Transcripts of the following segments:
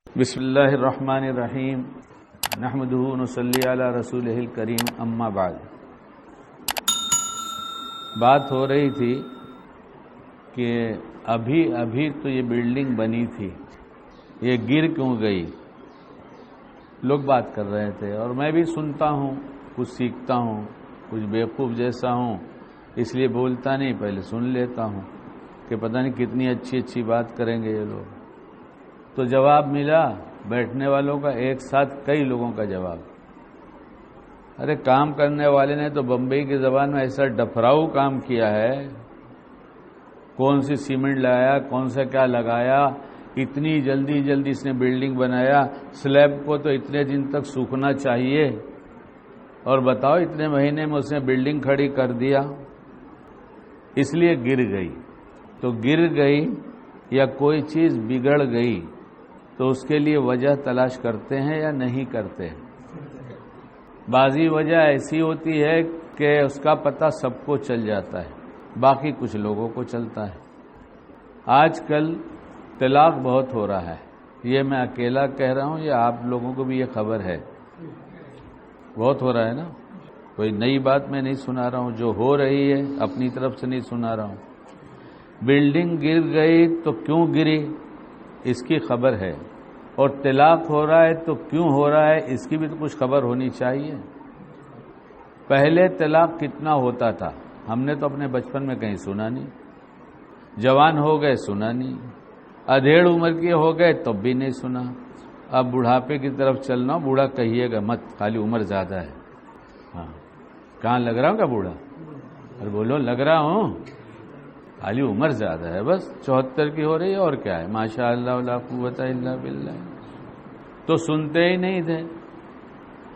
بسم اللہ الرحمن الرحیم نحمدہ ونصلی علی رسولہ الکریم اما بعد۔ بات ہو رہی تھی کہ ابھی تو یہ بلڈنگ بنی تھی، یہ گر کیوں گئی؟ لوگ بات کر رہے تھے اور میں بھی سنتا ہوں، کچھ سیکھتا ہوں، کچھ بیوقوف جیسا ہوں، اس لیے بولتا نہیں، پہلے سن لیتا ہوں کہ پتہ نہیں کتنی اچھی بات کریں گے یہ لوگ۔ تو جواب ملا بیٹھنے والوں کا، ایک ساتھ کئی لوگوں کا جواب۔ ارے کام کرنے والے نے تو بمبئی کی زبان میں ایسا ڈفراؤ کام کیا ہے، کون سی سیمنٹ لایا، کون سا کیا لگایا، اتنی جلدی اس نے بلڈنگ بنایا، سلیب کو تو اتنے دن تک سوکھنا چاہیے، اور بتاؤ اتنے مہینے میں اس نے بلڈنگ کھڑی کر دیا، اس لیے گر گئی۔ تو گر گئی یا کوئی چیز بگڑ گئی تو اس کے لیے وجہ تلاش کرتے ہیں یا نہیں کرتے؟ بعضی وجہ ایسی ہوتی ہے کہ اس کا پتہ سب کو چل جاتا ہے، باقی کچھ لوگوں کو چلتا ہے۔ آج کل طلاق بہت ہو رہا ہے، یہ میں اکیلا کہہ رہا ہوں یا آپ لوگوں کو بھی یہ خبر ہے؟ بہت ہو رہا ہے نا، کوئی نئی بات میں نہیں سنا رہا ہوں، جو ہو رہی ہے اپنی طرف سے نہیں سنا رہا ہوں۔ بلڈنگ گر گئی تو کیوں گری اس کی خبر ہے، اور طلاق ہو رہا ہے تو کیوں ہو رہا ہے اس کی بھی تو کچھ خبر ہونی چاہیے۔ پہلے طلاق کتنا ہوتا تھا ہم نے تو اپنے بچپن میں کہیں سنا نہیں، جوان ہو گئے سنا نہیں، ادھیڑ عمر کے ہو گئے تب بھی نہیں سنا۔ اب بڑھاپے کی طرف چلنا، بوڑھا کہیے گا مت، خالی عمر زیادہ ہے۔ ہاں کہاں لگ رہا ہوں کیا بوڑھا؟ اور بولو لگ رہا ہوں، خالی عمر زیادہ ہے، بس 74 کی ہو رہی ہے، اور کیا ہے، ماشاء اللہ لا قوت الا باللہ۔ تو سنتے ہی نہیں تھے۔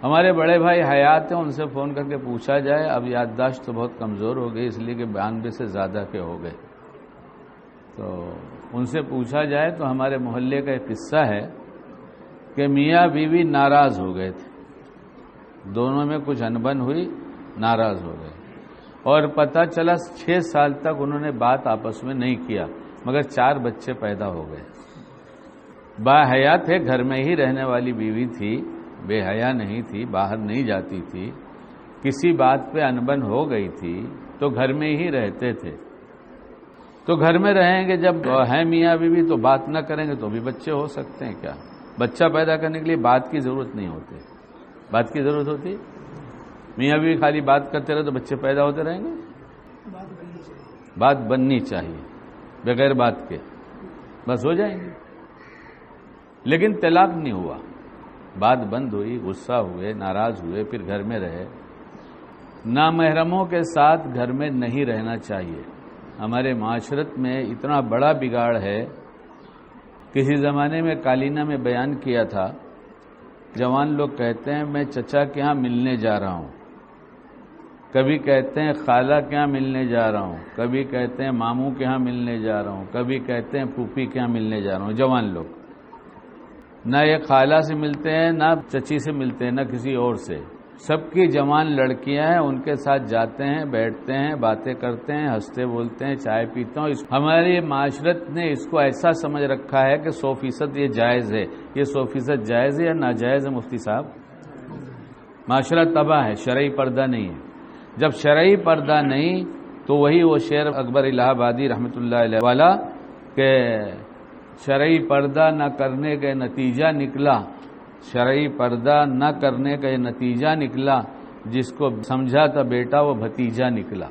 ہمارے بڑے بھائی حیات ہیں، ان سے فون کر کے پوچھا جائے، اب یادداشت تو بہت کمزور ہو گئی، اس لیے کہ 92 سے زیادہ کے ہو گئے، تو ان سے پوچھا جائے تو ہمارے محلے کا ایک قصہ ہے کہ میاں بیوی ناراض ہو گئے تھے، دونوں میں کچھ انبن ہوئی، ناراض ہو گئے، اور پتہ چلا 6 سال تک انہوں نے بات آپس میں نہیں کیا، مگر 4 بچے پیدا ہو گئے۔ با حیا تھے، گھر میں ہی رہنے والی بیوی تھی، بے حیا نہیں تھی، باہر نہیں جاتی تھی، کسی بات پہ انبن ہو گئی تھی تو گھر میں ہی رہتے تھے۔ تو گھر میں رہیں گے جب ہیں میاں بیوی تو بات نہ کریں گے تو بھی بچے ہو سکتے ہیں کیا؟ بچہ پیدا کرنے کے لیے بات کی ضرورت نہیں ہوتی، بات کی ضرورت ہوتی؟ میاں بیوی خالی بات کرتے رہے تو بچے پیدا ہوتے رہیں گے؟ بات بننی چاہیے، بغیر بات کے بس ہو جائیں گے۔ لیکن طلاق نہیں ہوا، بات بند ہوئی، غصہ ہوئے، ناراض ہوئے، پھر گھر میں رہے۔ نامحرموں کے ساتھ گھر میں نہیں رہنا چاہیے۔ ہمارے معاشرت میں اتنا بڑا بگاڑ ہے، کسی زمانے میں کالینہ میں بیان کیا تھا، جوان لوگ کہتے ہیں میں چچا کے ہاں ملنے جا رہا ہوں، کبھی کہتے ہیں خالہ کے ہاں ملنے جا رہا ہوں، کبھی کہتے ہیں ماموں کے ہاں ملنے جا رہا ہوں، کبھی کہتے ہیں پھوپھی کے ہاں ملنے جا رہا ہوں۔ جوان لوگ نہ یہ خالہ سے ملتے ہیں، نہ چچی سے ملتے ہیں، نہ کسی اور سے، سب کی جوان لڑکیاں ہیں، ان کے ساتھ جاتے ہیں، بیٹھتے ہیں، باتیں کرتے ہیں، ہنستے بولتے ہیں، چائے پیتے ہیں۔ ہماری معاشرت نے اس کو ایسا سمجھ رکھا ہے کہ 100% یہ جائز ہے۔ یہ 100% جائز ہے یا ناجائز ہے مفتی صاحب؟ معاشرہ تباہ ہے، شرعی پردہ نہیں ہے۔ جب شرعی پردہ نہیں تو وہی وہ شعر اکبر الہ آبادی رحمۃ اللہ علیہ والا کہ شرعی پردہ نہ کرنے کا نتیجہ نکلا، شرعی پردہ نہ کرنے کا یہ نتیجہ نکلا، جس کو سمجھا تھا بیٹا وہ بھتیجا نکلا۔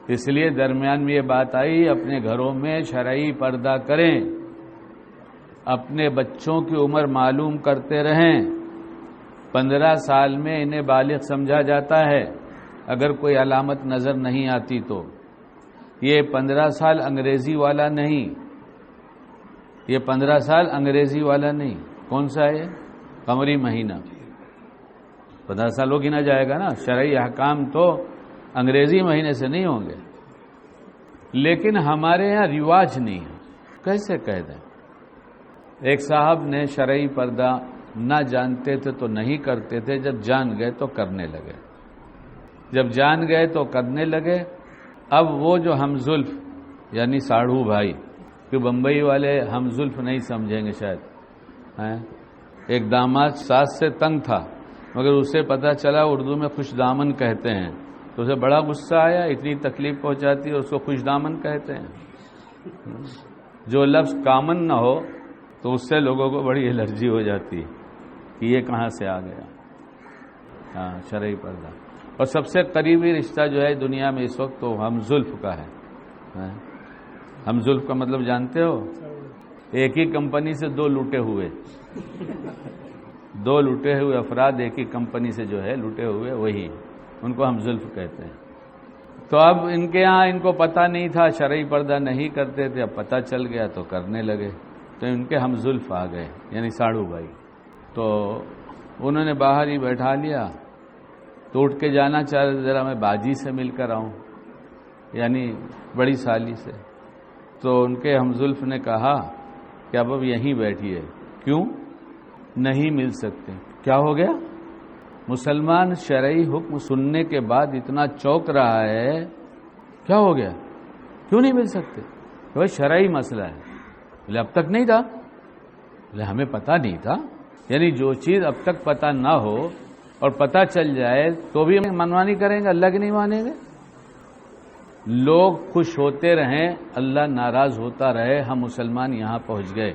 اس لیے درمیان میں یہ بات آئی، اپنے گھروں میں شرعی پردہ کریں، اپنے بچوں کی عمر معلوم کرتے رہیں۔ 15 سال میں انہیں بالغ سمجھا جاتا ہے اگر کوئی علامت نظر نہیں آتی تو۔ یہ 15 سال انگریزی والا نہیں، یہ 15 سال انگریزی والا نہیں، کون سا ہے؟ قمری مہینہ۔ 15 سال وہ گنا جائے گا نا، شرعی احکام تو انگریزی مہینے سے نہیں ہوں گے۔ لیکن ہمارے یہاں رواج نہیں ہے، کیسے کہہ دیں؟ ایک صاحب نے شرعی پردہ نہ جانتے تھے تو نہیں کرتے تھے، جب جان گئے تو کرنے لگے، جب جان گئے تو کرنے لگے۔ اب وہ جو ہم زلف یعنی ساڑھو بھائی کہ بمبئی والے ہم زلف نہیں سمجھیں گے شاید. ایک داماد ساس سے تنگ تھا مگر اسے پتہ چلا اردو میں خوش دامن کہتے ہیں تو اسے بڑا غصہ آیا. اتنی تکلیف پہنچاتی ہے اس کو خوش دامن کہتے ہیں. جو لفظ کامن نہ ہو تو اس سے لوگوں کو بڑی الرجی ہو جاتی ہے کہ یہ کہاں سے آ گیا. شرعی پردہ. اور سب سے قریبی رشتہ جو ہے دنیا میں اس وقت تو ہم زلف کا ہے. ہم زلف کا مطلب جانتے ہو؟ ایک ہی کمپنی سے دو لوٹے ہوئے افراد ایک ہی کمپنی سے جو ہے لوٹے ہوئے وہی ان کو ہم زلف کہتے ہیں. تو اب ان کے ہاں ان کو پتہ نہیں تھا، شرعی پردہ نہیں کرتے تھے، اب پتہ چل گیا تو کرنے لگے. تو ان کے ہم زلف آ گئے یعنی ساڑھو بھائی. تو انہوں نے باہر ہی بیٹھا لیا. تو اٹھ کے جانا چاہ رہے ذرا میں باجی سے مل کر آؤں یعنی بڑی سالی سے. تو ان کے ہم زلف نے کہا کہ اب یہیں بیٹھیے. کیوں نہیں مل سکتے؟ کیا ہو گیا؟ مسلمان شرعی حکم سننے کے بعد اتنا چوک رہا ہے، کیا ہو گیا؟ کیوں نہیں مل سکتے؟ بھائی شرعی مسئلہ ہے. بولے اب تک نہیں تھا. بولے ہمیں پتہ نہیں تھا. یعنی جو چیز اب تک پتہ نہ ہو اور پتہ چل جائے تو بھی ہم منمانی کریں گے، اللہ کی نہیں مانیں گے. لوگ خوش ہوتے رہیں، اللہ ناراض ہوتا رہے. ہم مسلمان یہاں پہنچ گئے.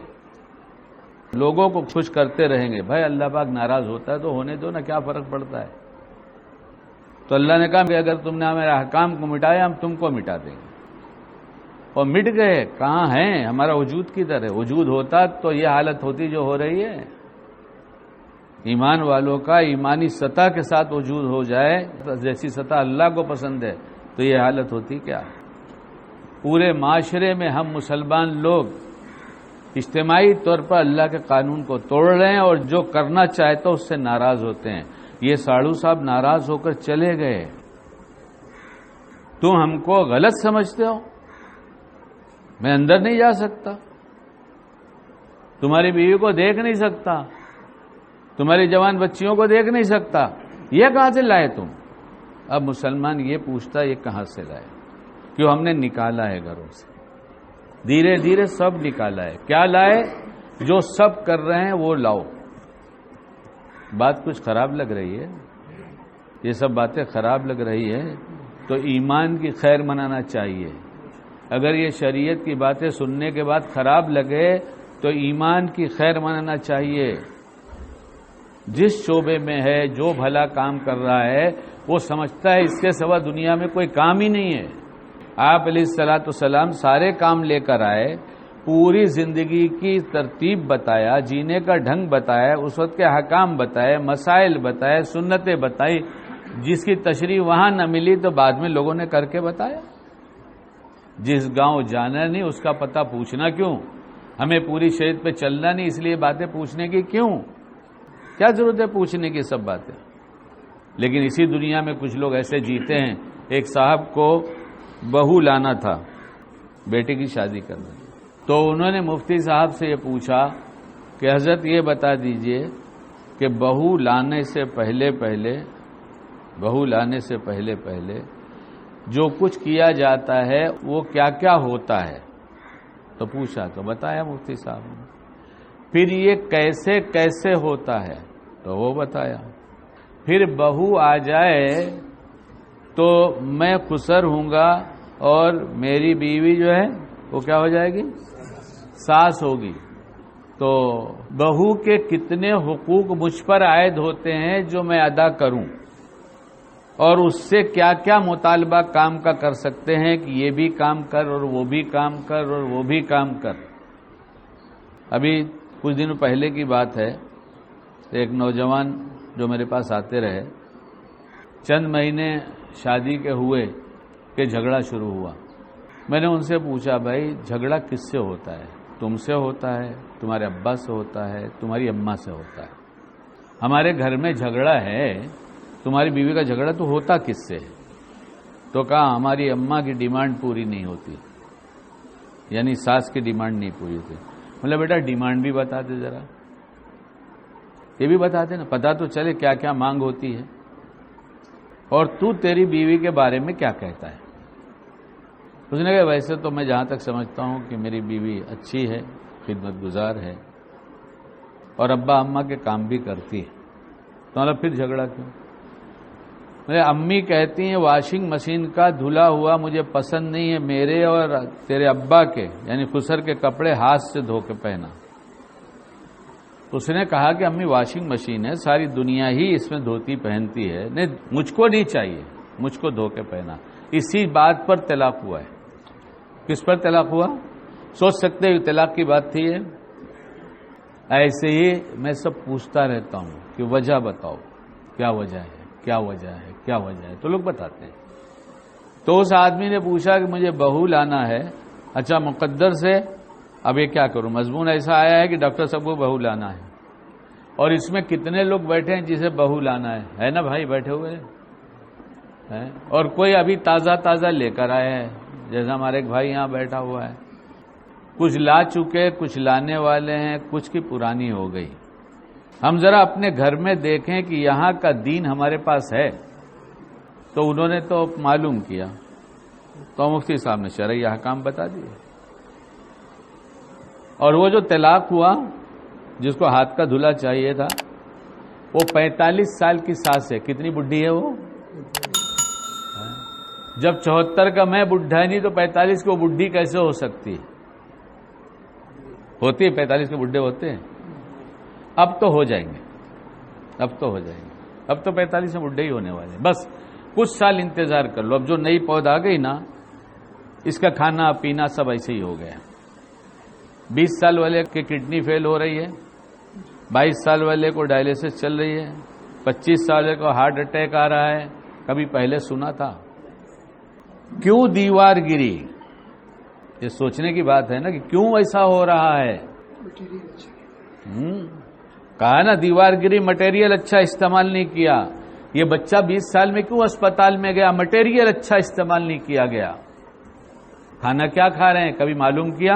لوگوں کو خوش کرتے رہیں گے. بھائی اللہ پاک ناراض ہوتا ہے تو ہونے دو نا، کیا فرق پڑتا ہے. تو اللہ نے کہا کہ اگر تم نے ہمارے احکام کو مٹایا ہم تم کو مٹا دیں گے. اور مٹ گئے. کہاں ہیں؟ ہمارا وجود کدھر ہے؟ وجود ہوتا تو یہ حالت ہوتی جو ہو رہی ہے. ایمان والوں کا ایمانی سطح کے ساتھ وجود ہو جائے جیسی سطح اللہ کو پسند ہے تو یہ حالت ہوتی کیا. پورے معاشرے میں ہم مسلمان لوگ اجتماعی طور پر اللہ کے قانون کو توڑ رہے ہیں اور جو کرنا چاہتے اس سے ناراض ہوتے ہیں. یہ ساڑھو صاحب ناراض ہو کر چلے گئے. تم ہم کو غلط سمجھتے ہو، میں اندر نہیں جا سکتا، تمہاری بیوی کو دیکھ نہیں سکتا، تمہاری جوان بچیوں کو دیکھ نہیں سکتا. یہ کہاں سے لائے تم؟ اب مسلمان یہ پوچھتا یہ کہاں سے لائے؟ کیوں ہم نے نکالا ہے گھروں سے. دھیرے دھیرے سب نکالا ہے. کیا لائے؟ جو سب کر رہے ہیں وہ لاؤ. بات کچھ خراب لگ رہی ہے، یہ سب باتیں خراب لگ رہی ہے تو ایمان کی خیر منانا چاہیے. اگر یہ شریعت کی باتیں سننے کے بعد خراب لگے تو ایمان کی خیر منانا چاہیے. جس شعبے میں ہے جو بھلا کام کر رہا ہے وہ سمجھتا ہے اس کے سوا دنیا میں کوئی کام ہی نہیں ہے. آپ علیہ الصلوۃ والسلام سارے کام لے کر آئے، پوری زندگی کی ترتیب بتایا، جینے کا ڈھنگ بتایا، اس وقت کے حکام بتائے، مسائل بتائے، سنتیں بتائی. جس کی تشریح وہاں نہ ملی تو بعد میں لوگوں نے کر کے بتایا. جس گاؤں جانا نہیں اس کا پتہ پوچھنا کیوں؟ ہمیں پوری شریعت پہ چلنا نہیں اس لیے باتیں پوچھنے کی کیوں؟ کیا ضرورت ہے پوچھنے کی سب باتیں؟ لیکن اسی دنیا میں کچھ لوگ ایسے جیتے ہیں. ایک صاحب کو بہو لانا تھا، بیٹے کی شادی کرنا، تو انہوں نے مفتی صاحب سے یہ پوچھا کہ حضرت یہ بتا دیجئے کہ بہو لانے سے پہلے جو کچھ کیا جاتا ہے وہ کیا کیا ہوتا ہے. تو پوچھا تو بتایا مفتی صاحب نے. پھر یہ کیسے کیسے ہوتا ہے تو وہ بتایا. پھر بہو آ جائے تو میں خسر ہوں گا اور میری بیوی جو ہے وہ کیا ہو جائے گی؟ ساس ہوگی. تو بہو کے کتنے حقوق مجھ پر عائد ہوتے ہیں جو میں ادا کروں، اور اس سے کیا کیا مطالبہ کام کا کر سکتے ہیں کہ یہ بھی کام کر اور وہ بھی کام کر اور وہ بھی کام کر. ابھی کچھ دنوں پہلے کی بات ہے، ایک نوجوان جو میرے پاس آتے رہے، چند مہینے شادی کے ہوئے کہ جھگڑا شروع ہوا. میں نے ان سے پوچھا بھائی جھگڑا کس سے ہوتا ہے؟ تم سے ہوتا ہے، تمہارے ابا سے ہوتا ہے، تمہاری اماں سے ہوتا ہے. ہمارے گھر میں جھگڑا ہے، تمہاری بیوی کا جھگڑا تو ہوتا کس سے؟ تو کہا ہماری اماں کی ڈیمانڈ پوری نہیں ہوتی، یعنی ساس کی ڈیمانڈ نہیں پوری ہوتی. مطلب بیٹا ڈیمانڈ بھی بتا دے ذرا، یہ بھی بتا دے نا، پتا تو چلے کیا کیا مانگ ہوتی ہے، اور تو تیری بیوی کے بارے میں کیا کہتا ہے. اس نے کہا ویسے تو میں جہاں تک سمجھتا ہوں کہ میری بیوی اچھی ہے، خدمت گزار ہے اور ابا اماں کے کام بھی کرتی ہے، تو مطلب پھر جھگڑا کیوں؟ میرے امی کہتی ہیں واشنگ مشین کا دھلا ہوا مجھے پسند نہیں ہے، میرے اور تیرے ابا کے یعنی خسر کے کپڑے ہاتھ سے دھو کے پہنا۔ اس نے کہا کہ امی واشنگ مشین ہے، ساری دنیا ہی اس میں دھوتی پہنتی ہے، نہیں مجھ کو نہیں چاہیے، مجھ کو دھو کے پہنا۔ اسی بات پر طلاق ہوا ہے۔ کس پر طلاق ہوا؟ سوچ سکتے ہو طلاق کی بات تھی یہ؟ ایسے ہی میں سب پوچھتا رہتا ہوں کہ وجہ بتاؤ، کیا وجہ ہے، کیا وجہ ہے، کیا وجہ ہے، تو لوگ بتاتے ہیں۔ تو اس آدمی نے پوچھا کہ مجھے بہو لانا ہے۔ اچھا مقدر سے اب یہ کیا کروں؟ مضمون ایسا آیا ہے کہ ڈاکٹر صاحب کو بہو لانا ہے، اور اس میں کتنے لوگ بیٹھے ہیں جسے بہو لانا ہے نا بھائی بیٹھے ہوئے ہیں، اور کوئی ابھی تازہ لے کر آئے ہیں، جیسا ہمارے ایک بھائی یہاں بیٹھا ہوا ہے۔ کچھ لا چکے، کچھ لانے والے ہیں، کچھ کی پرانی ہو گئی۔ ہم ذرا اپنے گھر میں دیکھیں کہ یہاں کا دین ہمارے پاس ہے، تو انہوں نے تو معلوم کیا، تو مفتی صاحب نے شرعی احکام بتا دیے۔ اور وہ جو طلاق ہوا جس کو ہاتھ کا دھلا چاہیے تھا، وہ 45 سال کی ساس ہے۔ کتنی بڈھی ہے وہ؟ جب 74 کا میں بڈھا نہیں تو 45 کی وہ بڈھی کیسے ہو سکتی ہے؟ ہوتی ہے 45 کے بڈھے ہوتے ہیں۔ اب تو ہو جائیں گے، اب تو 45 میں بڈھے ہی ہونے والے ہیں۔ بس کچھ سال انتظار کر لو۔ اب جو نئی پود آ گئی نا، اس کا کھانا پینا سب ایسے ہی ہو گیا۔ 20 سال والے کی کڈنی فیل ہو رہی ہے، 22 سال والے کو ڈائلیسس چل رہی ہے، 25 سال والے کو ہارٹ اٹیک آ رہا ہے۔ کبھی پہلے سنا تھا؟ کیوں دیوار گری؟ یہ سوچنے کی بات ہے نا کہ کیوں ایسا ہو رہا ہے۔ کہا نا دیوار گری، مٹیریل اچھا استعمال نہیں کیا۔ یہ بچہ 20 سال میں کیوں اسپتال میں گیا؟ مٹیریل اچھا استعمال نہیں کیا گیا۔ کھانا کیا کھا رہے ہیں کبھی معلوم کیا؟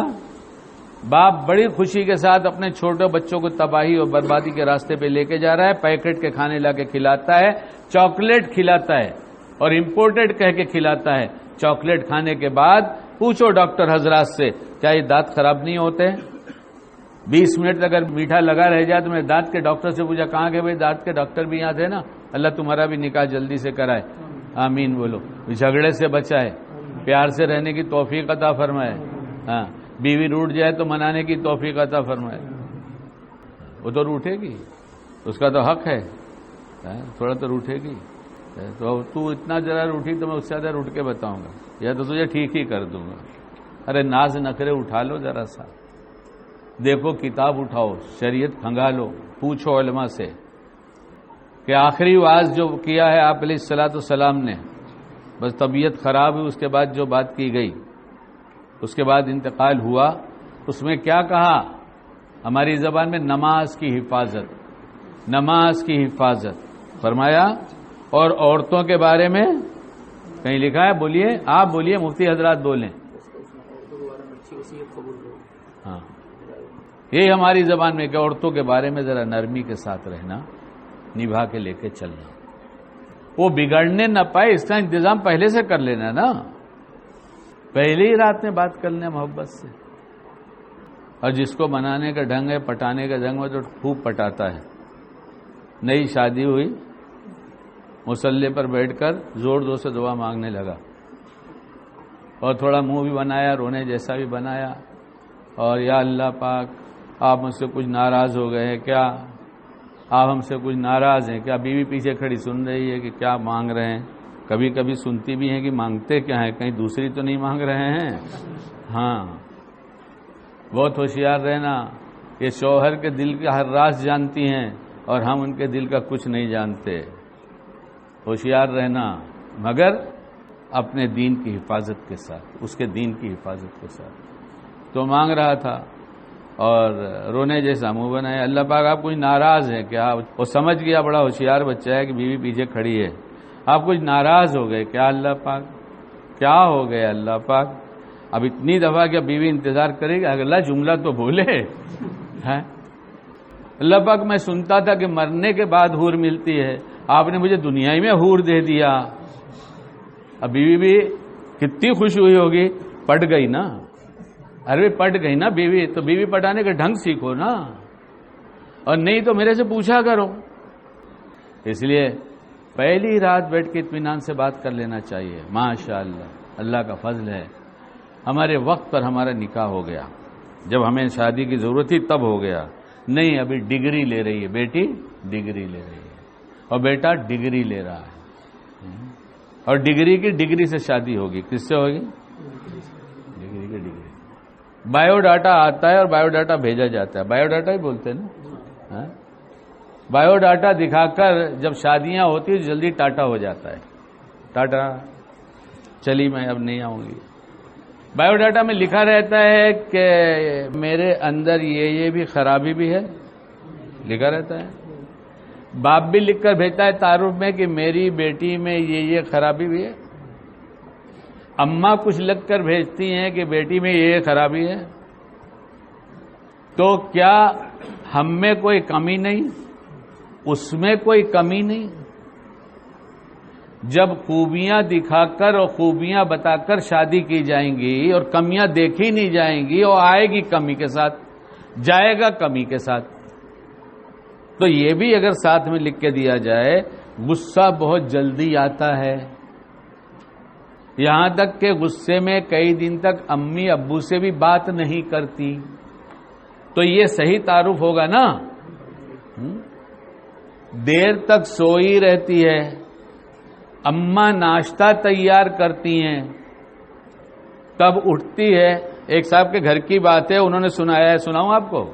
باپ بڑی خوشی کے ساتھ اپنے چھوٹے بچوں کو تباہی اور بربادی کے راستے پہ لے کے جا رہا ہے، پیکٹ کے کھانے لا کے کھلاتا ہے، چاکلیٹ کھلاتا ہے اور امپورٹڈ کہہ کے کھلاتا ہے۔ چاکلیٹ کھانے کے بعد پوچھو ڈاکٹر حضرات سے کیا یہ دانت خراب نہیں ہوتے؟ 20 منٹ اگر میٹھا لگا رہ جائے تو میں دانت کے ڈاکٹر سے پوچھا کہاں گئے بھائی؟ دانت کے ڈاکٹر بھی یہاں تھے نا، اللہ تمہارا بھی نکاح جلدی سے کرائے، آمین بولو۔ جھگڑے سے بچائے، پیار سے رہنے کی توفیق عطا فرمائے، ہاں بیوی روٹ جائے تو منانے کی توفیق عطا فرمائے۔ وہ تو روٹے گی، اس کا تو حق ہے، تھوڑا تو روٹے گی۔ تو اتنا ذرا روٹھی تو میں اس سے زیادہ روٹ کے بتاؤں گا، یا تو تجھے ٹھیک ہی کر دوں گا۔ ارے ناز نخرے اٹھا لو ذرا سا، دیکھو کتاب اٹھاؤ، شریعت کھنگالو، پوچھو علماء سے کہ آخری واعظ جو کیا ہے آپ علیہ الصلوۃ والسلام نے، بس طبیعت خراب ہوئی، اس کے بعد جو بات کی گئی، اس کے بعد انتقال ہوا، اس میں کیا کہا؟ ہماری زبان میں نماز کی حفاظت فرمایا۔ اور عورتوں کے بارے میں کہیں لکھا ہے؟ بولیے، آپ بولیے، مفتی حضرات بولیں۔ ہاں یہی ہماری زبان میں کہ عورتوں کے بارے میں ذرا نرمی کے ساتھ رہنا، نبھا کے لے کے چلنا، وہ بگڑنے نہ پائے، اس کا انتظام پہلے سے کر لینا نا، پہلے ہی رات میں بات کر لیں محبت سے۔ اور جس کو منانے کا ڈھنگ ہے، پٹانے کا ڈھنگ ہے تو خوب پٹاتا ہے۔ نئی شادی ہوئی، مصلی پر بیٹھ کر زور زور سے دعا مانگنے لگا، اور تھوڑا منہ بھی بنایا، رونے جیسا بھی بنایا، اور یا اللہ پاک آپ مجھ سے کچھ ناراض ہو گئے ہیں کیا؟ آپ ہم سے کچھ ناراض ہیں کیا؟ بیوی پیچھے کھڑی سن رہی ہے کہ کیا مانگ رہے ہیں، کبھی کبھی سنتی بھی ہیں کہ مانگتے کیا ہیں، کہیں دوسری تو نہیں مانگ رہے ہیں۔ ہاں بہت ہوشیار رہنا، یہ شوہر کے دل کا ہر راز جانتی ہیں اور ہم ان کے دل کا کچھ نہیں جانتے۔ ہوشیار رہنا، مگر اپنے دین کی حفاظت کے ساتھ، اس کے دین کی حفاظت کے ساتھ۔ تو مانگ رہا تھا اور رونے جیسا منہ بنایا، اللہ پاک آپ کچھ ناراض ہیں کیا؟ وہ سمجھ گیا، بڑا ہوشیار بچہ ہے کہ بیوی پیچھے کھڑی ہے، آپ کچھ ناراض ہو گئے کیا اللہ پاک؟ کیا ہو گئے اللہ پاک؟ اب اتنی دفعہ کیا بیوی انتظار کرے گی؟ اگلا جملہ تو بھولے ہے۔ اللہ پاک میں سنتا تھا کہ مرنے کے بعد حور ملتی ہے، آپ نے مجھے دنیا ہی میں حور دے دیا۔ اب بیوی بھی کتنی خوشی ہوئی ہوگی، پٹ گئی نا، ارے پٹ گئی نا بیوی، تو بیوی پٹانے کا ڈھنگ سیکھو نا، اور نہیں تو میرے سے پوچھا کرو۔ اس لیے پہلی رات بیٹھ کے اطمینان سے بات کر لینا چاہیے۔ ماشاءاللہ، اللہ کا فضل ہے، ہمارے وقت پر ہمارا نکاح ہو گیا، جب ہمیں شادی کی ضرورت تھی تب ہو گیا۔ نہیں، ابھی ڈگری لے رہی ہے بیٹی، ڈگری لے رہی ہے، اور بیٹا ڈگری لے رہا ہے، اور ڈگری کی ڈگری سے شادی ہوگی۔ کس سے ہوگی؟ ڈگری کی ڈگری۔ بایو ڈاٹا آتا ہے اور بایو ڈاٹا بھیجا جاتا ہے، بایو ڈاٹا ہی بولتے ہیں نا، بایو ڈاٹا دکھا کر جب شادیاں ہوتی ہیں جلدی ٹاٹا ہو جاتا ہے، ٹاٹا چلی میں اب نہیں آؤں گی۔ بایو ڈاٹا میں لکھا رہتا ہے کہ میرے اندر یہ بھی خرابی بھی ہے، لکھا رہتا ہے۔ باپ بھی لکھ کر بھیجتا ہے تعارف میں کہ میری بیٹی میں یہ خرابی بھی ہے۔ اماں کچھ لکھ کر بھیجتی ہیں کہ بیٹی میں یہ خرابی ہے۔ تو کیا ہم میں کوئی کمی نہیں، اس میں کوئی کمی نہیں؟ جب خوبیاں دکھا کر اور خوبیاں بتا کر شادی کی جائیں گی اور کمیاں دیکھی نہیں جائیں گی، اور آئے گی کمی کے ساتھ، جائے گا کمی کے ساتھ، تو یہ بھی اگر ساتھ میں لکھ کے دیا جائے، غصہ بہت جلدی آتا ہے، یہاں تک کہ غصے میں کئی دن تک امی ابو سے بھی بات نہیں کرتی، تو یہ صحیح تعارف ہوگا نا۔ دیر تک سوئی رہتی ہے، اماں ناشتہ تیار کرتی ہیں، تب اٹھتی ہے۔ ایک صاحب کے گھر کی بات ہے، انہوں نے سنایا ہے، سناؤں آپ کو؟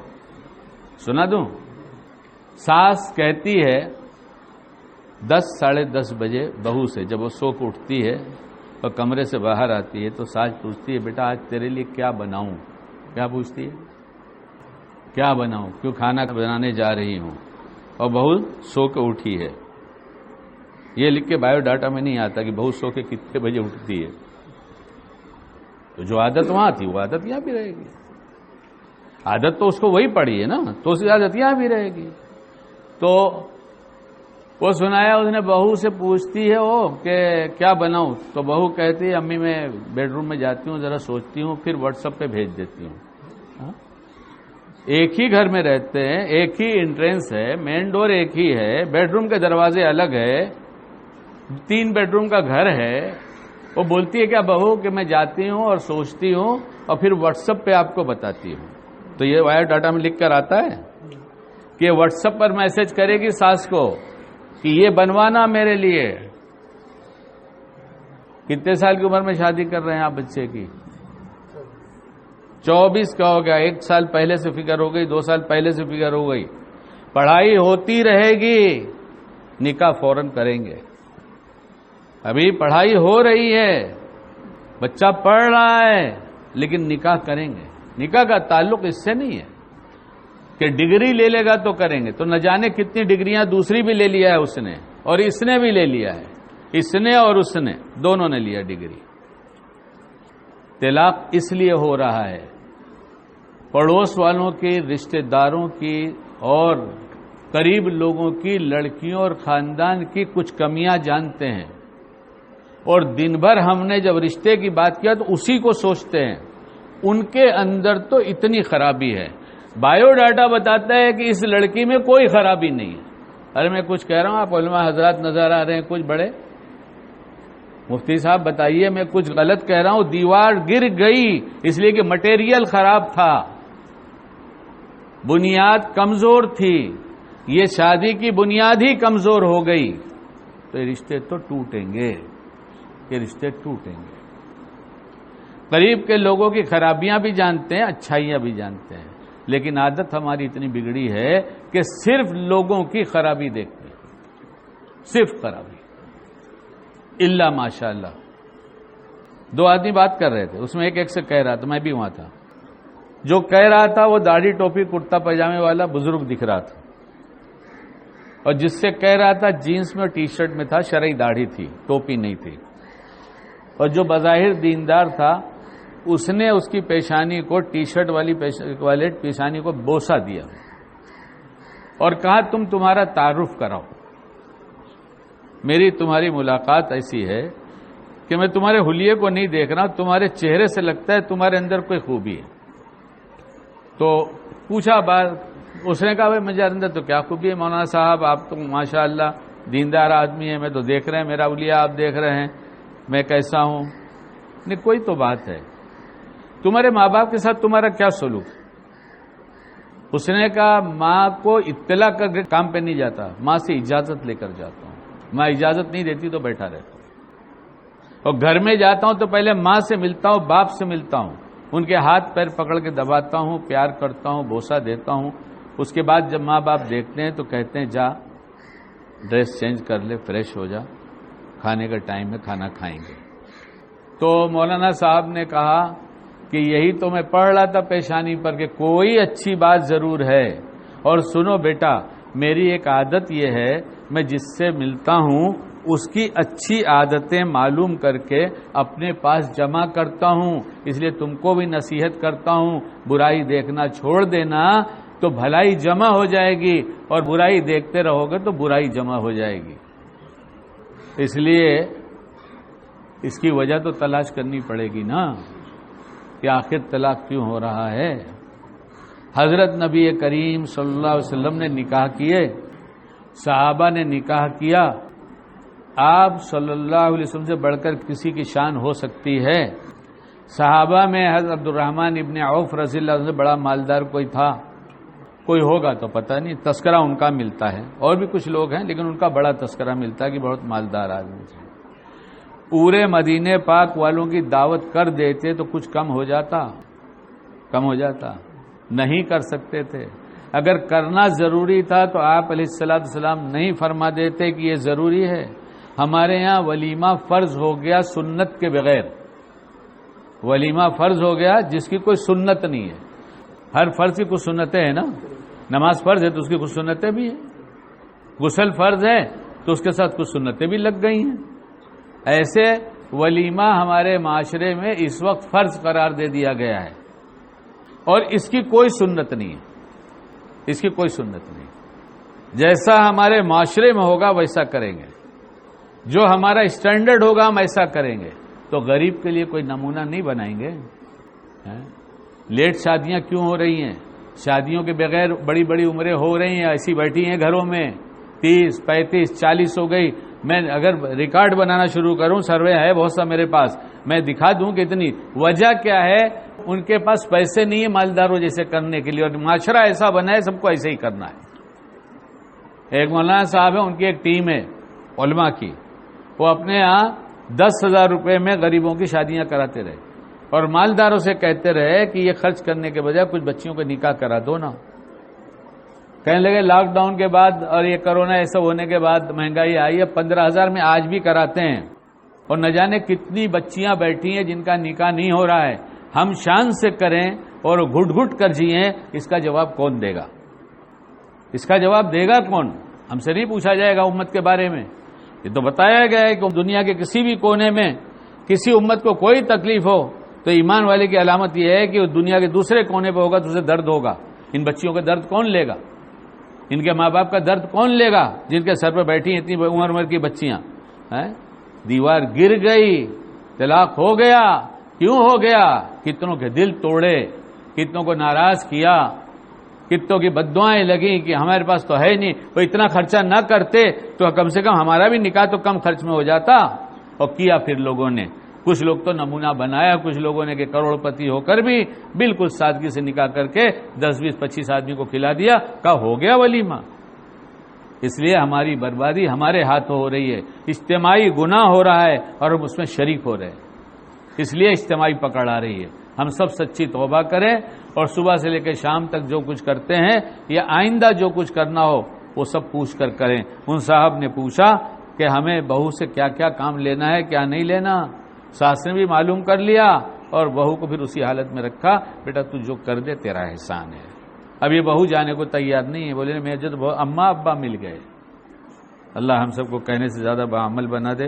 سنا دوں؟ ساس کہتی ہے 10 ساڑھے 10 بجے بہو سے، جب وہ سو کے اٹھتی ہے اور کمرے سے باہر آتی ہے، تو ساس پوچھتی ہے بیٹا آج تیرے لیے کیا بناؤں؟ کیا پوچھتی ہے؟ کیا بناؤں؟ کیوں کھانا بنانے جا رہی ہوں، اور بہو سو کے اٹھی ہے۔ یہ لکھ کے بایو ڈاٹا میں نہیں آتا کہ بہو سو کے کتنے بجے اٹھتی ہے، تو جو عادت وہاں تھی وہ عادت یہاں بھی رہے گی، عادت تو اس کو وہی پڑی ہے نا، تو اس کی عادت یہاں بھی رہے گی۔ تو وہ سنایا، اس نے بہو سے پوچھتی ہے وہ کہ کیا بناؤں، تو بہو کہتی ہے امی میں بیڈ روم میں جاتی ہوں، ذرا سوچتی ہوں، پھر واٹس ایپ پہ بھیج دیتی ہوں۔ ایک ہی گھر میں رہتے ہیں، ایک ہی انٹرنس ہے، مین ڈور ایک ہی ہے، بیڈ روم کے دروازے الگ ہے، 3 بیڈ روم کا گھر ہے۔ وہ بولتی ہے کیا بہو کہ میں جاتی ہوں اور سوچتی ہوں اور پھر واٹس ایپ پہ آپ کو بتاتی ہوں۔ تو یہ بایو ڈاٹا میں لکھ کر آتا ہے کہ واٹس ایپ پر میسج کرے گی ساس کو کہ یہ بنوانا میرے لیے۔ کتنے سال کی عمر میں شادی کر رہے ہیں آپ بچے کی؟ 24 کا ہو گیا، 1 سال پہلے سے فکر ہو گئی، 2 سال پہلے سے فکر ہو گئی۔ پڑھائی ہوتی رہے گی، نکاح فوراً کریں گے۔ ابھی پڑھائی ہو رہی ہے، بچہ پڑھ رہا ہے، لیکن نکاح کریں گے۔ نکاح کا تعلق اس سے نہیں ہے کہ ڈگری لے لے گا تو کریں گے، تو نہ جانے کتنی ڈگریاں دوسری بھی لے لیا ہے اس نے، اور اس نے بھی لے لیا ہے، اس نے اور اس نے دونوں نے لیا ڈگری۔ طلاق اس لیے ہو رہا ہے، پڑوس والوں کی، رشتہ داروں کی اور قریب لوگوں کی، لڑکیوں اور خاندان کی کچھ کمیاں جانتے ہیں، اور دن بھر ہم نے جب رشتے کی بات کیا تو اسی کو سوچتے ہیں، ان کے اندر تو اتنی خرابی ہے۔ بایو ڈاٹا بتاتا ہے کہ اس لڑکی میں کوئی خرابی نہیں ہے۔ ارے میں کچھ کہہ رہا ہوں، آپ علماء حضرات نظر آ رہے ہیں کچھ بڑے، مفتی صاحب بتائیے میں کچھ غلط کہہ رہا ہوں؟ دیوار گر گئی اس لیے کہ مٹیریل خراب تھا، بنیاد کمزور تھی، یہ شادی کی بنیاد ہی کمزور ہو گئی، تو یہ رشتے تو ٹوٹیں گے، یہ رشتے ٹوٹیں گے۔ قریب کے لوگوں کی خرابیاں بھی جانتے ہیں، اچھائیاں بھی جانتے ہیں، لیکن عادت ہماری اتنی بگڑی ہے کہ صرف لوگوں کی خرابی دیکھتے ہیں، صرف خرابی، الا ماشاءاللہ۔ 2 آدمی بات کر رہے تھے، اس میں ایک سے کہہ رہا تھا، میں بھی وہاں تھا، جو کہہ رہا تھا وہ داڑھی ٹوپی کرتا پاجامے والا بزرگ دکھ رہا تھا، اور جس سے کہہ رہا تھا جینس میں ٹی شرٹ میں تھا، شرعی داڑھی تھی، ٹوپی نہیں تھی، اور جو بظاہر دیندار تھا اس نے اس کی پیشانی کو، ٹی شرٹ والے پیشانی کو بوسہ دیا اور کہا تمہارا تعارف کراؤ، میری تمہاری ملاقات ایسی ہے کہ میں تمہارے حلیے کو نہیں دیکھ رہا، تمہارے چہرے سے لگتا ہے تمہارے اندر کوئی خوبی ہے۔ تو پوچھا بات، اس نے کہا بھائی مجھے اندر تو کیا خوبی ہے مولانا صاحب، آپ تو ماشاءاللہ دیندار آدمی ہیں، میں تو دیکھ رہے ہیں میرا حلیہ آپ دیکھ رہے ہیں، میں کیسا ہوں؟ نہیں، کوئی تو بات ہے، تمہارے ماں باپ کے ساتھ تمہارا کیا سلوک؟ اس نے کہا ماں کو اطلاع کر کے کام پہ نہیں جاتا، ماں سے اجازت لے کر جاتا ہوں، ماں اجازت نہیں دیتی تو بیٹھا رہتا ہوں، اور گھر میں جاتا ہوں تو پہلے ماں سے ملتا ہوں، باپ سے ملتا ہوں، ان کے ہاتھ پیر پکڑ کے دباتا ہوں، پیار کرتا ہوں، بوسہ دیتا ہوں، اس کے بعد جب ماں باپ دیکھتے ہیں تو کہتے ہیں جا ڈریس چینج کر لے، فریش ہو جا، کھانے کا ٹائم ہے، کھانا کھائیں گے۔ تو مولانا صاحب نے کہا کہ یہی تو میں پڑھ رہا تھا پیشانی پر کہ کوئی اچھی بات ضرور ہے، اور سنو بیٹا میری ایک عادت یہ ہے میں جس سے ملتا ہوں اس کی اچھی عادتیں معلوم کر کے اپنے پاس جمع کرتا ہوں، اس لیے تم کو بھی نصیحت کرتا ہوں برائی دیکھنا چھوڑ دینا تو بھلائی جمع ہو جائے گی، اور برائی دیکھتے رہو گے تو برائی جمع ہو جائے گی۔ اس لیے اس کی وجہ تو تلاش کرنی پڑے گی نا کہ آخر طلاق کیوں ہو رہا ہے۔ حضرت نبی کریم صلی اللہ علیہ وسلم نے نکاح کیے، صحابہ نے نکاح کیا، آپ صلی اللہ علیہ وسلم سے بڑھ کر کسی کی شان ہو سکتی ہے؟ صحابہ میں حضرت عبد الرحمن ابن عوف رضی اللہ عنہ سے بڑا مالدار کوئی تھا؟ کوئی ہوگا تو پتہ نہیں، تذکرہ ان کا ملتا ہے، اور بھی کچھ لوگ ہیں لیکن ان کا بڑا تذکرہ ملتا ہے کہ بہت مالدار آدمی تھے۔ پورے مدینے پاک والوں کی دعوت کر دیتے تو کچھ کم ہو جاتا، نہیں کر سکتے تھے۔ اگر کرنا ضروری تھا تو آپ علیہ السلام نہیں فرما دیتے کہ یہ ضروری ہے۔ ہمارے یہاں ولیمہ فرض ہو گیا سنت کے بغیر، ولیمہ فرض ہو گیا جس کی کوئی سنت نہیں ہے۔ ہر فرض کی کچھ سنتیں ہیں نا، نماز فرض ہے تو اس کی کچھ سنتیں بھی ہیں، غسل فرض ہے تو اس کے ساتھ کچھ سنتیں بھی لگ گئی ہیں۔ ایسے ولیمہ ہمارے معاشرے میں اس وقت فرض قرار دے دیا گیا ہے، اور اس کی کوئی سنت نہیں ہے، اس کی کوئی سنت نہیں۔ جیسا ہمارے معاشرے میں ہوگا ویسا کریں گے، جو ہمارا اسٹینڈرڈ ہوگا ہم ایسا کریں گے۔ تو غریب کے لیے کوئی نمونہ نہیں بنائیں گے۔ لیٹ شادیاں کیوں ہو رہی ہیں؟ شادیوں کے بغیر بڑی بڑی عمریں ہو رہی ہیں، ایسی بیٹھی ہیں گھروں میں، 30 35 40 ہو گئی۔ میں اگر ریکارڈ بنانا شروع کروں، سروے ہے بہت سا میرے پاس، میں دکھا دوں کہ اتنی وجہ کیا ہے؟ ان کے پاس پیسے نہیں ہیں مالداروں جیسے کرنے کے لیے، اور معاشرہ ایسا بنا ہے سب کو ایسے ہی کرنا ہے۔ ایک مولانا صاحب ہے، ان کی ایک ٹیم ہے علماء کی، وہ اپنے ہاں 10,000 روپے میں غریبوں کی شادیاں کراتے رہے، اور مالداروں سے کہتے رہے کہ یہ خرچ کرنے کے بجائے کچھ بچیوں کا نکاح کرا دو نا۔ کہنے لگے لاک ڈاؤن کے بعد اور یہ کرونا ایسا ہونے کے بعد مہنگائی آئی ہے، 15,000 میں آج بھی کراتے ہیں، اور نہ جانے کتنی بچیاں بیٹھی ہیں جن کا نکاح نہیں ہو رہا ہے۔ ہم شان سے کریں اور گھٹ گھٹ کر جیئیں، اس کا جواب کون دے گا؟ اس کا جواب دے گا کون؟ ہم سے نہیں پوچھا جائے گا امت کے بارے میں۔ یہ تو بتایا گیا ہے کہ دنیا کے کسی بھی کونے میں کسی امت کو کوئی تکلیف ہو تو ایمان والے کی علامت یہ ہے کہ وہ دنیا کے دوسرے کونے پہ ہوگا تو اسے درد ہوگا۔ ان بچیوں کا درد کون لے گا؟ ان کے ماں باپ کا درد کون لے گا جن کے سر پہ بیٹھی ہیں اتنی عمر کی بچیاں؟ دیوار گر گئی، طلاق ہو گیا، کیوں ہو گیا؟ کتنوں کے دل توڑے، کتنوں کو ناراض کیا، کتنوں کی بددعائیں لگیں کہ ہمارے پاس تو ہے نہیں، وہ اتنا خرچہ نہ کرتے تو کم سے کم ہمارا بھی نکاح تو کم خرچ میں ہو جاتا۔ اور کیا پھر لوگوں نے، کچھ لوگ تو نمونہ بنایا، کچھ لوگوں نے کہ کروڑ پتی ہو کر بھی بالکل سادگی سے نکاح کر کے 10 20 25 آدمی کو کھلا دیا، کہا ہو گیا ولیمہ۔ اس لیے ہماری بربادی ہمارے ہاتھوں ہو رہی ہے، اجتماعی گناہ ہو رہا ہے اور ہم اس میں شریک ہو رہے ہیں، اس لیے اجتماعی پکڑ آ رہی ہے۔ ہم سب سچی توبہ کریں اور صبح سے لے کے شام تک جو کچھ کرتے ہیں یا آئندہ جو کچھ کرنا ہو وہ سب پوچھ کر کریں۔ ان صاحب نے پوچھا کہ ہمیں بہو سے کیا کیا کام لینا ہے کیا نہیں لینا، ساس نے بھی معلوم کر لیا اور بہو کو پھر اسی حالت میں رکھا، بیٹا تو جو کر دے تیرا احسان ہے۔ اب یہ بہو جانے کو تیار نہیں ہے، بولے میں جو اماں ابا مل گئے۔ اللہ ہم سب کو کہنے سے زیادہ بعمل بنا دے۔